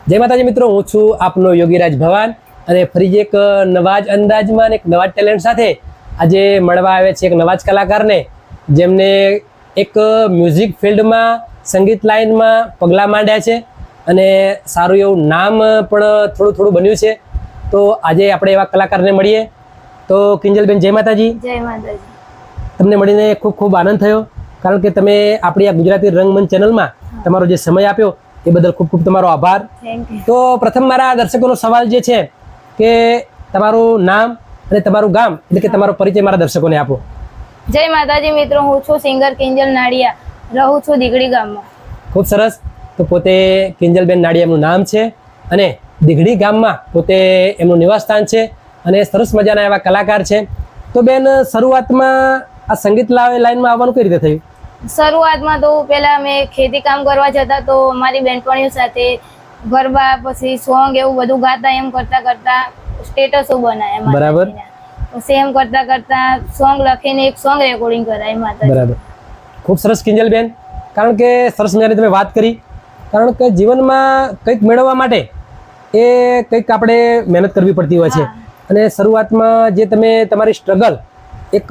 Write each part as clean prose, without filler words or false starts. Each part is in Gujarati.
જય માતાજી મિત્રો, હું છું આપનો યોગીરાજ ભવાન અને ફરી એક નવા જ અંદાજમાં અને એક નવા જ ટેલેન્ટ સાથે આજે મળવા આવે છે એક નવા જ કલાકારને જેમને એક મ્યુઝિક ફિલ્ડમાં સંગીત લાઇનમાં પગલાં માંડ્યા છે અને સારું એવું નામ પણ થોડું થોડું બન્યું છે. તો આજે આપણે એવા કલાકારને મળીએ. તો કિંજલબેન, જય માતાજી. જય માતાજી. તમને મળીને ખૂબ ખૂબ આનંદ થયો, કારણ કે તમે આપણી આ ગુજરાતી રંગમંચ ચેનલમાં તમારો જે સમય આપ્યો એ બદલ ખૂબ ખૂબ તમારો આભાર. તો પ્રથમ મારા દર્શકોનો સવાલ જે છે કે તમારું નામ અને તમારું ગામ, એટલે કે તમારો પરિચય મારા દર્શકોને આપો. જય માતાજી મિત્રો, હું છું સિંગર કિંજલ નાડિયા, રહું છું દીગડી ગામમાં. ખૂબ સરસ. તો પોતે કિંજલબેન નાડિયા એમનું નામ છે અને દીગડી ગામમાં પોતે એમનું નિવાસસ્થાન છે અને સરસ મજાના એવા કલાકાર છે. તો બેન, શરૂઆતમાં આ સંગીત લાઈનમાં આવવાનું કઈ રીતે થયું? શરૂઆતમાં તો પહેલા મેં ખેતી કામ કરવા જતા, તો મારી બેનપણીઓ સાથે ગરબા પછી સોંગ એવું બધું ગાતા. એમ કરતા કરતા સ્ટેટસો બનાવ્યા. બરાબર. પછી એમ કરતા કરતા સોંગ લખીને એક સોંગ રેકોર્ડિંગ કરાવી માતાજી. બરાબર. ખૂબ સરસ કિંજલબેન, કારણ કે સરસ મજાની તમે વાત કરી. કારણ કે જીવનમાં કંઈક મેળવવા માટે એ કંઈક આપણે મહેનત કરવી પડતી હોય છે. અને શરૂઆતમાં જે તમે તમારી સ્ટ્રગલ એક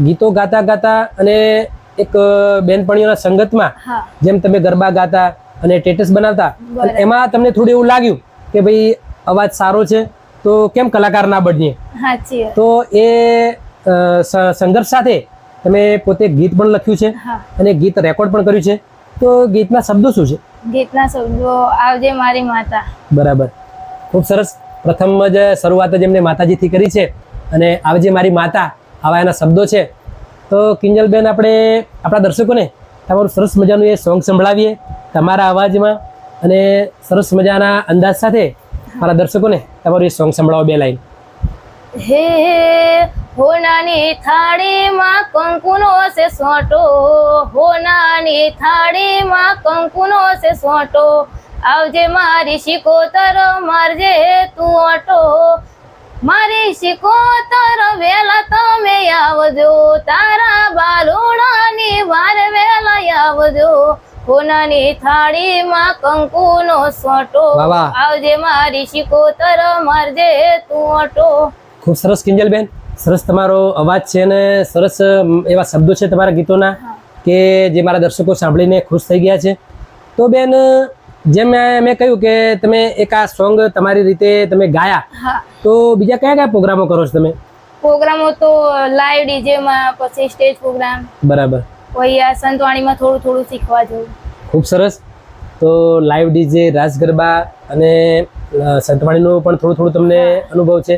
ગીતો ગાતા ગાતા અને એક બેનપણીઓના સંગતમાં જેમ તમે ગરબા ગાતા અને સ્ટેટસ બનાવતા, એમાં તમને થોડું એવું લાગ્યું કે ભાઈ અવાજ સારો છે તો કેમ કલાકાર ના બનીએ. તો એ સંઘર્ષ સાથે તમે પોતે ગીત પણ લખ્યું છે અને ગીત રેકોર્ડ પણ કર્યું છે. તો ગીતના શબ્દો શું છે? ગીતના શબ્દો આવજે મારી માતા. બરાબર. ખૂબ સરસ. પ્રથમ જ શરૂઆત જ એમને માતાજીથી કરી છે અને આવજે મારી માતા, આવા એના શબ્દો છે. તો કિંજલબેન, આપણે આપણા દર્શકોને તમારું સરસ મજાનું એ સોંગ સંભળાવીએ તમારા અવાજમાં અને સરસ મજાના અંદાજ સાથે મારા દર્શકોને તમારું એ સોંગ સંભળાવો, 2 લાઈન. હે હોનાની થાળીમાં કંકુનો છે સોટો, હોનાની થાળીમાં કંકુનો છે સોટો, આવજે મારી શિકોતર મારજે તું ઓટો, મારી શિકોતર વેલા તમે આવજો, તારા બાલુડાની વાર વેલા આવજો, હોનાની થાળીમાં કંકુનો સોટો, આવજે મારી શિકોતર મારજે તું ઓટો. ખૂબ સરસ કિંજલબેન, સરસ તમારો અવાજ છે અને સરસ એવા શબ્દો છે તમારા ગીતોના કે જે મારા દર્શકો સાંભળીને ખુશ થઈ ગયા છે. તો બેન, જેમ મેં કહ્યું કે તમે એક આ સોંગ તમારી રીતે તમે ગાયા, તો બીજા કયા કયા પ્રોગ્રામો કરો છો તમે? પ્રોગ્રામો તો લાઈવ ડીજેમાં, પછી સ્ટેજ પ્રોગ્રામ. બરાબર. કોઈ આ સંતવાણીમાં થોડું થોડું શીખવા જવું. ખૂબ સરસ. તો લાઈવ ડીજે, રાસ ગરબા અને સંતવાણીનો પણ થોડું થોડું તમને અનુભવ છે.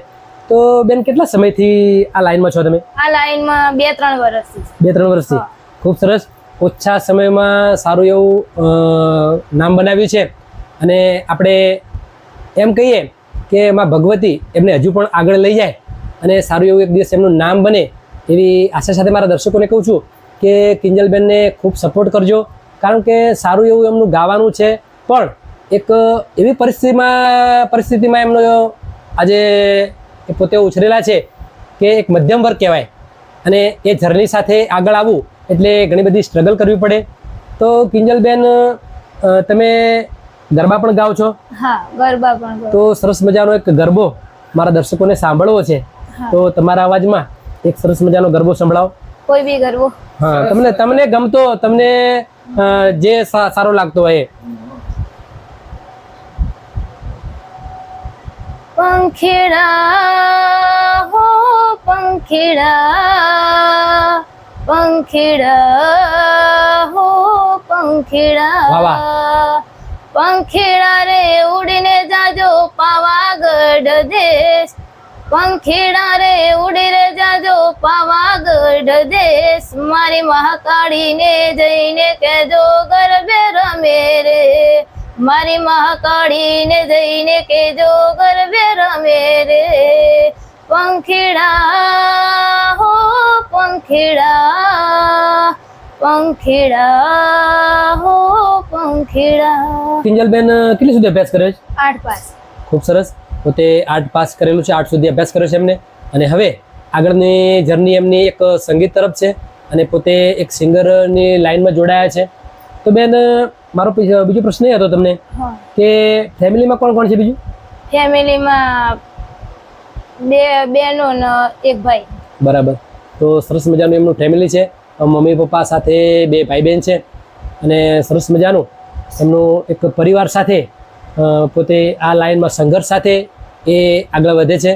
તો બેન, કેટલા સમયથી આ લાઈનમાં છો તમે? આ લાઈનમાં 2-3 વર્ષથી. 2-3 વર્ષથી. ખૂબ સરસ. ઓછા સમયમાં સારું એવું નામ બનાવ્યું છે અને આપણે એમ કહીએ કે એમાં ભગવતી એમને હજુ પણ આગળ લઈ જાય અને સારું એવું એક દિવસ એમનું નામ બને એવી આશા સાથે મારા દર્શકોને કહું છું કે કિંજલબેનને ખૂબ સપોર્ટ કરજો. કારણ કે સારું એવું એમનું ગાવાનું છે, પણ એક એવી પરિસ્થિતિમાં એમનો આજે એ પોતે ઉછરેલા છે કે એક મધ્યમ વર્ગ કહેવાય અને એ જર્ની સાથે આગળ આવવું એટલે ઘણી બધી સ્ટ્રગલ કરવી પડે. તો કિંજલબેન, તમે ગરબા પણ ગાઓ છો? હા, ગરબા પણ. તો સરસ મજાનો એક ગરબો મારા દર્શકોને સાંભળવો છે, તો તમારા અવાજમાં એક સરસ મજાનો ગરબો સંભળાવો. કોઈ બી ગરબો. હા, તમને ગમતો, તમને જે સારો લાગતો હોય. પંખીડા હો પંખીડા, પંખીડા હો પંખીડા, પંખીડા રે ઉડીને જાજો પાવાગઢ દેશ, પંખીડા રે ઉડીને જાજો પાવાગઢ દેશ, મારી મહાકાળીને જઈને કેજો ગરબે રમે રે, મારી મહાકાળીને જઈને કેજો ગરબે રમે રે, પંખીડા હો પંખીડા, પંખીડા હો પંખીડા. કિંજલબેન કેટલી સુધી અભ્યાસ કર્યો છે? 8 પાસ. ખૂબ સરસ. પોતે 8 પાસ કરેલું છે, 8 સુધી અભ્યાસ કર્યો છે એમને અને હવે આગળની જર્ની એમની એક સંગીત તરફ છે અને પોતે એક સિંગરની લાઈનમાં જોડાયા છે. તો બેન, મારો બીજો પ્રશ્ન એ હતો તમને હા કે ફેમિલીમાં કોણ કોણ છે બીજું? ફેમિલીમાં બે બહેનો ને એક ભાઈ. બરાબર. તો સરસ મજાનું એમનું ફેમિલી છે, મમ્મી પપ્પા સાથે 2 ભાઈ બહેન છે અને સરસ મજાનું એમનું એક પરિવાર સાથે પોતે આ લાઈનમાં સંઘર્ષ સાથે એ આગળ વધે છે.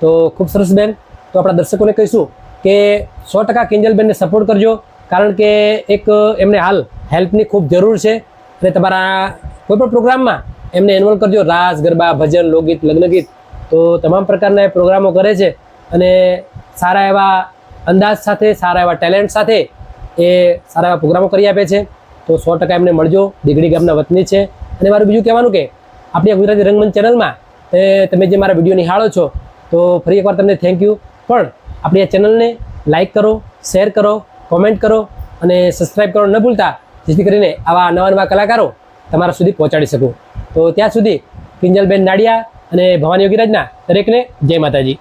તો ખૂબ સરસ બેન. તો આપણા દર્શકોને કહીશું કે 100% કિંજલબેનને સપોર્ટ કરજો, કારણ કે એક એમને હાલ હેલ્પની ખૂબ જરૂર છે અને તમારા કોઈ પણ પ્રોગ્રામમાં એમને ઇન્વોલ્વ કરજો. રાસ, ગરબા, ભજન, લોકગીત, લગ્નગીત, તો તમામ પ્રકારના એ પ્રોગ્રામો કરે છે અને સારા એવા અંદાજ સાથે, સારા એવા ટેલેન્ટ સાથે એ સારા એવા પ્રોગ્રામો કરી આપે છે. તો 100% એમને મળજો. દીગડી ગામના વતની છે. અને મારું બીજું કહેવાનું કે આપણી ગુજરાતી રંગમંચ ચેનલમાં તમે જે મારા વિડીયો નિહાળો છો, તો ફરી એકવાર તમને થેન્ક યુ. પણ આપણી આ ચેનલને લાઇક કરો, શેર કરો, કોમેન્ટ કરો અને સબસ્ક્રાઈબ કરો ન ભૂલતા, જેથી કરીને આવા નવા કલાકારો તમારા સુધી પહોંચાડી શકું. તો ત્યાં સુધી કિંજલબેન નાડિયા અને ભવાની યોગીરાજના દરેકને જય માતાજી.